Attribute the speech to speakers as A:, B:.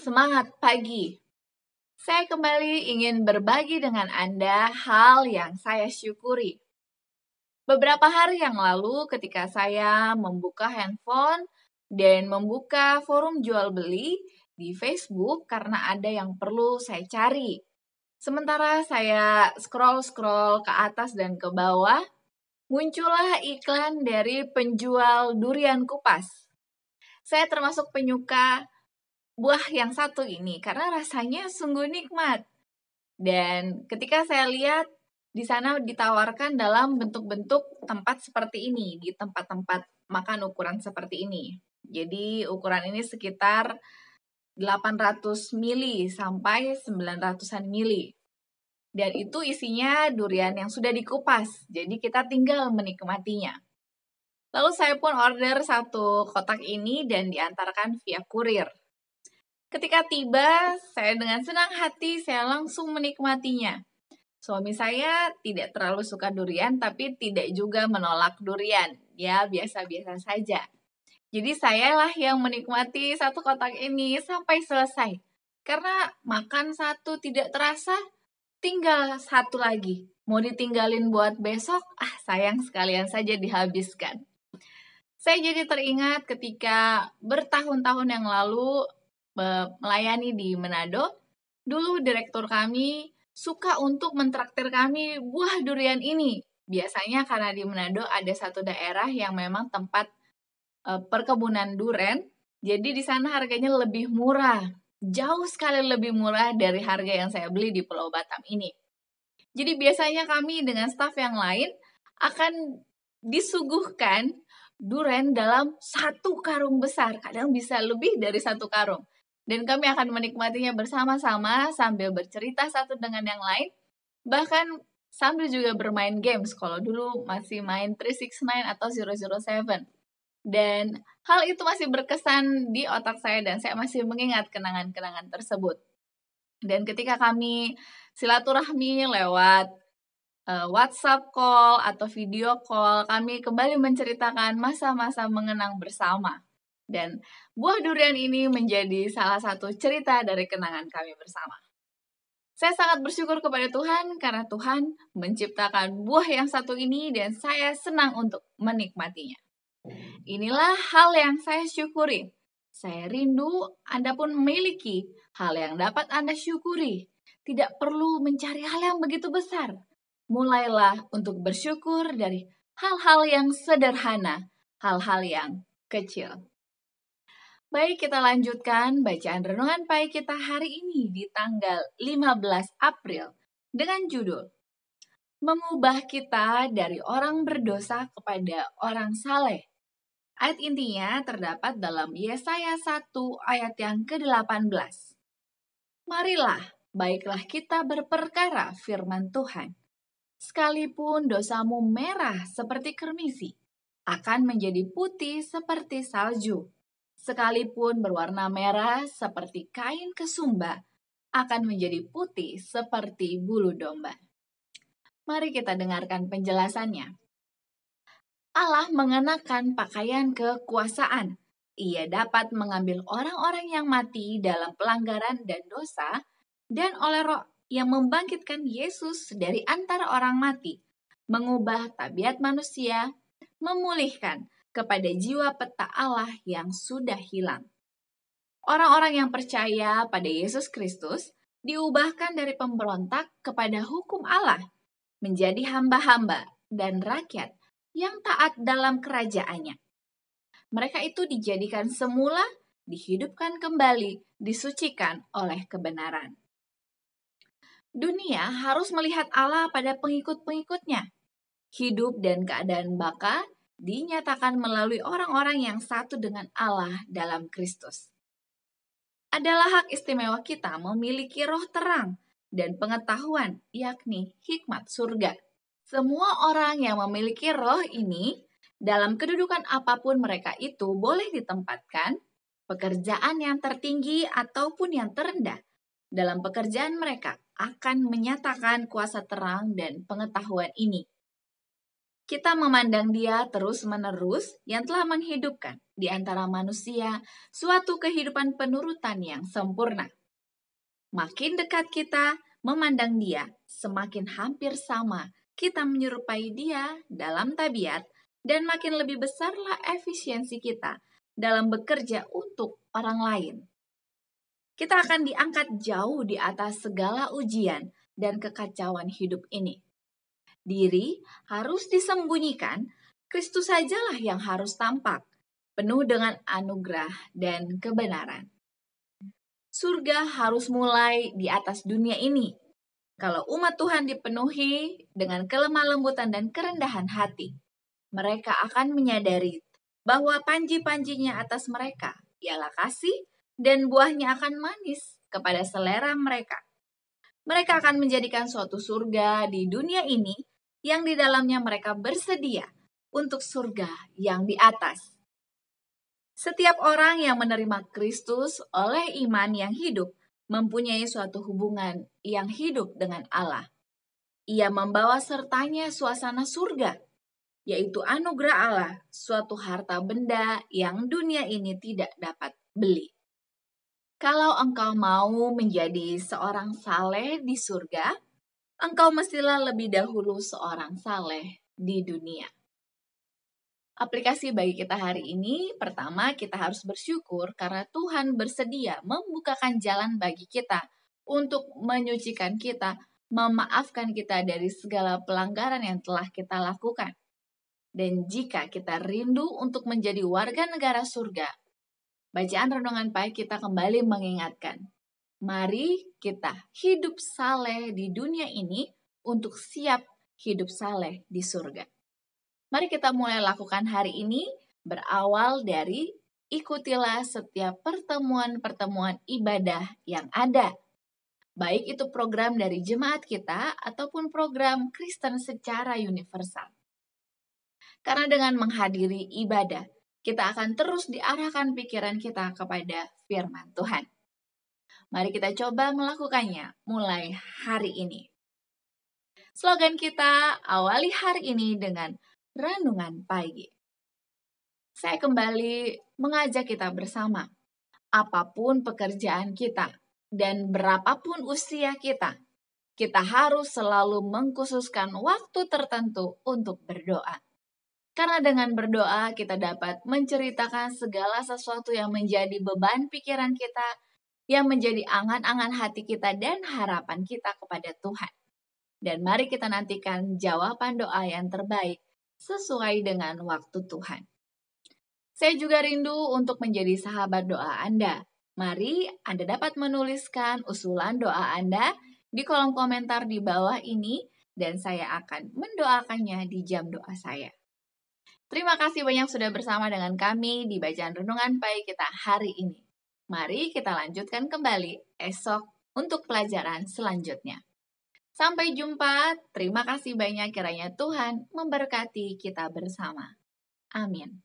A: Semangat pagi! Saya kembali ingin berbagi dengan Anda hal yang saya syukuri. Beberapa hari yang lalu ketika saya membuka handphone dan membuka forum jual beli di Facebook karena ada yang perlu saya cari. Sementara saya scroll ke atas dan ke bawah, muncullah iklan dari penjual durian kupas. Saya termasuk penyuka buah yang satu ini karena rasanya sungguh nikmat. Dan ketika saya lihat di sana ditawarkan dalam bentuk-bentuk tempat seperti ini, di tempat-tempat makan ukuran seperti ini. Jadi ukuran ini sekitar 800 mili sampai 900-an mili. Dan itu isinya durian yang sudah dikupas, jadi kita tinggal menikmatinya. Lalu saya pun order satu kotak ini dan diantarkan via kurir. Ketika tiba, saya dengan senang hati saya langsung menikmatinya. Suami saya tidak terlalu suka durian, tapi tidak juga menolak durian. Ya, biasa-biasa saja. Jadi sayalah yang menikmati satu kotak ini sampai selesai. Karena makan satu tidak terasa, tinggal satu lagi. Mau ditinggalin buat besok, sayang sekalian saja dihabiskan. Saya jadi teringat ketika bertahun-tahun yang lalu melayani di Manado, dulu direktur kami suka untuk mentraktir kami buah durian ini. Biasanya karena di Manado ada satu daerah yang memang tempat perkebunan durian, jadi di sana harganya lebih murah, jauh sekali lebih murah dari harga yang saya beli di Pulau Batam ini. Jadi biasanya kami dengan staf yang lain akan disuguhkan durian dalam satu karung besar, kadang bisa lebih dari satu karung. Dan kami akan menikmatinya bersama-sama sambil bercerita satu dengan yang lain, bahkan sambil juga bermain games, kalau dulu masih main 369 atau 007. Dan hal itu masih berkesan di otak saya dan saya masih mengingat kenangan-kenangan tersebut. Dan ketika kami silaturahmi lewat WhatsApp call atau video call, kami kembali menceritakan masa-masa mengenang bersama. Dan buah durian ini menjadi salah satu cerita dari kenangan kami bersama. Saya sangat bersyukur kepada Tuhan karena Tuhan menciptakan buah yang satu ini dan saya senang untuk menikmatinya. Inilah hal yang saya syukuri. Saya rindu Anda pun memiliki hal yang dapat Anda syukuri. Tidak perlu mencari hal yang begitu besar. Mulailah untuk bersyukur dari hal-hal yang sederhana, hal-hal yang kecil. Baik, kita lanjutkan bacaan renungan pagi kita hari ini di tanggal 15 April dengan judul Mengubah kita dari orang berdosa kepada orang saleh. Ayat intinya terdapat dalam Yesaya 1 ayat yang ke-18. Marilah, baiklah kita berperkara firman Tuhan. Sekalipun dosamu merah seperti kermisi, akan menjadi putih seperti salju. Sekalipun berwarna merah seperti kain kesumba, akan menjadi putih seperti bulu domba. Mari kita dengarkan penjelasannya. Allah mengenakan pakaian kekuasaan. Ia dapat mengambil orang-orang yang mati dalam pelanggaran dan dosa, dan oleh Roh yang membangkitkan Yesus dari antara orang mati, mengubah tabiat manusia, memulihkan kepada jiwa peta Allah yang sudah hilang. Orang-orang yang percaya pada Yesus Kristus diubahkan dari pemberontak kepada hukum Allah, menjadi hamba-hamba dan rakyat yang taat dalam kerajaannya. Mereka itu dijadikan semula, dihidupkan kembali, disucikan oleh kebenaran. Dunia harus melihat Allah pada pengikut-pengikutnya. Hidup dan keadaan baka dinyatakan melalui orang-orang yang satu dengan Allah dalam Kristus. Adalah hak istimewa kita memiliki roh terang dan pengetahuan, yakni hikmat surga. Semua orang yang memiliki roh ini, dalam kedudukan apapun mereka itu boleh ditempatkan, pekerjaan yang tertinggi ataupun yang terendah, dalam pekerjaan mereka akan menyatakan kuasa terang dan pengetahuan ini. Kita memandang Dia terus-menerus yang telah menghidupkan di antara manusia suatu kehidupan penurutan yang sempurna. Makin dekat kita memandang Dia, semakin hampir sama kita menyerupai Dia dalam tabiat, dan makin lebih besarlah efisiensi kita dalam bekerja untuk orang lain. Kita akan diangkat jauh di atas segala ujian dan kekacauan hidup ini. Diri harus disembunyikan, Kristus sajalah yang harus tampak, penuh dengan anugerah dan kebenaran. Surga harus mulai di atas dunia ini. Kalau umat Tuhan dipenuhi dengan kelemah lembutan dan kerendahan hati, mereka akan menyadari bahwa panji-panjinya atas mereka ialah kasih, dan buahnya akan manis kepada selera mereka. Mereka akan menjadikan suatu surga di dunia ini yang di dalamnya mereka bersedia untuk surga yang di atas. Setiap orang yang menerima Kristus oleh iman yang hidup mempunyai suatu hubungan yang hidup dengan Allah. Ia membawa sertanya suasana surga, yaitu anugerah Allah, suatu harta benda yang dunia ini tidak dapat beli. Kalau engkau mau menjadi seorang saleh di surga, engkau mestilah lebih dahulu seorang saleh di dunia. Aplikasi bagi kita hari ini, pertama kita harus bersyukur karena Tuhan bersedia membukakan jalan bagi kita untuk menyucikan kita, memaafkan kita dari segala pelanggaran yang telah kita lakukan. Dan jika kita rindu untuk menjadi warga negara surga, bacaan renungan pagi kita kembali mengingatkan, mari kita hidup saleh di dunia ini untuk siap hidup saleh di surga. Mari kita mulai lakukan hari ini berawal dari ikutilah setiap pertemuan-pertemuan ibadah yang ada. Baik itu program dari jemaat kita ataupun program Kristen secara universal. Karena dengan menghadiri ibadah, kita akan terus diarahkan pikiran kita kepada firman Tuhan. Mari kita coba melakukannya mulai hari ini. Slogan kita, awali hari ini dengan renungan pagi. Saya kembali mengajak kita bersama. Apapun pekerjaan kita dan berapapun usia kita harus selalu mengkhususkan waktu tertentu untuk berdoa. Karena dengan berdoa kita dapat menceritakan segala sesuatu yang menjadi beban pikiran kita, yang menjadi angan-angan hati kita dan harapan kita kepada Tuhan. Dan mari kita nantikan jawaban doa yang terbaik sesuai dengan waktu Tuhan. Saya juga rindu untuk menjadi sahabat doa Anda. Mari Anda dapat menuliskan usulan doa Anda di kolom komentar di bawah ini dan saya akan mendoakannya di jam doa saya. Terima kasih banyak sudah bersama dengan kami di bacaan renungan pagi kita hari ini. Mari kita lanjutkan kembali esok untuk pelajaran selanjutnya. Sampai jumpa, terima kasih banyak kiranya Tuhan memberkati kita bersama. Amin.